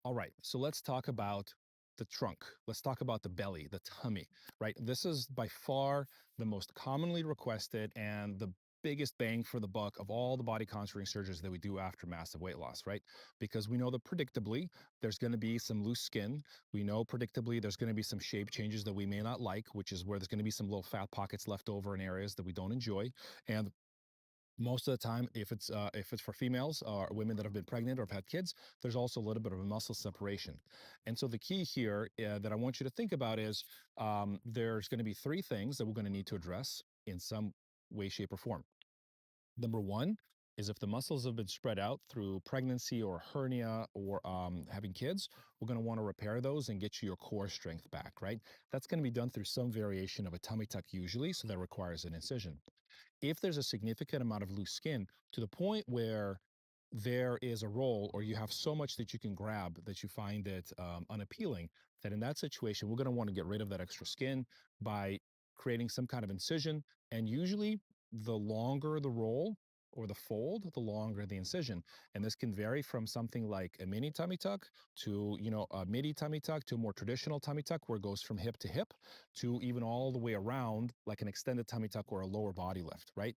All right, so let's talk about the trunk. Let's talk about the belly, the tummy, right? This is by far the most commonly requested and the biggest bang for the buck of all the body contouring surgeries that we do after massive weight loss, right? Because we know that predictably there's going to be some loose skin. We know predictably there's going to be some shape changes that we may not like, which is where there's going to be some little fat pockets left over in areas that we don't enjoy. And most of the time, if it's for females or women that have been pregnant or have had kids, there's also a little bit of a muscle separation. And so the key here that I want you to think about is there's going to be three things that we're going to need to address in some way, shape, or form. Number one is if the muscles have been spread out through pregnancy or hernia or having kids, we're going to want to repair those and get you your core strength back, right? That's going to be done through some variation of a tummy tuck usually, so that requires an incision. If there's a significant amount of loose skin to the point where there is a roll or you have so much that you can grab that you find it unappealing, that in that situation, we're going to want to get rid of that extra skin by creating some kind of incision. And usually, the longer the roll or the fold, the longer the incision. And this can vary from something like a mini tummy tuck to, a midi tummy tuck to a more traditional tummy tuck where it goes from hip to hip to even all the way around like an extended tummy tuck or a lower body lift, right?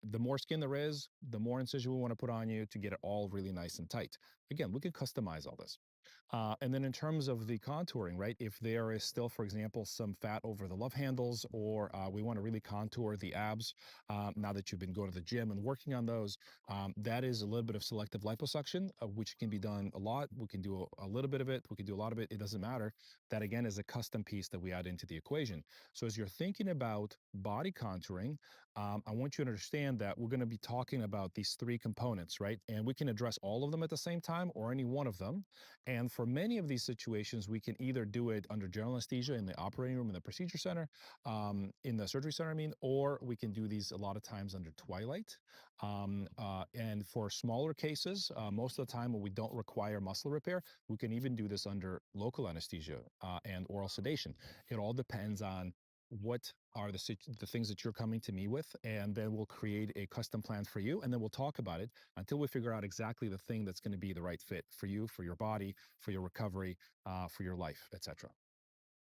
The more skin there is, the more incision we want to put on you to get it all really nice and tight. Again, we can customize all this. And then in terms of the contouring, right? If there is still, for example, some fat over the love handles, or we want to really contour the abs, now that you've been going to the gym and working on those, that is a little bit of selective liposuction, which can be done a lot. We can do a little bit of it. We can do a lot of it. It doesn't matter. That again is a custom piece that we add into the equation. So as you're thinking about body contouring, I want you to understand that we're going to be talking about these three components, right? And we can address all of them at the same time or any one of them. And for many of these situations, we can either do it under general anesthesia in the operating room in the procedure center, in the surgery center, I mean, or we can do these a lot of times under twilight. And for smaller cases, most of the time when we don't require muscle repair, we can even do this under local anesthesia and oral sedation. It all depends on what are the things that you're coming to me with, and then we'll create a custom plan for you, and then we'll talk about it until we figure out exactly the thing that's going to be the right fit for you, for your body, for your recovery, for your life, etc.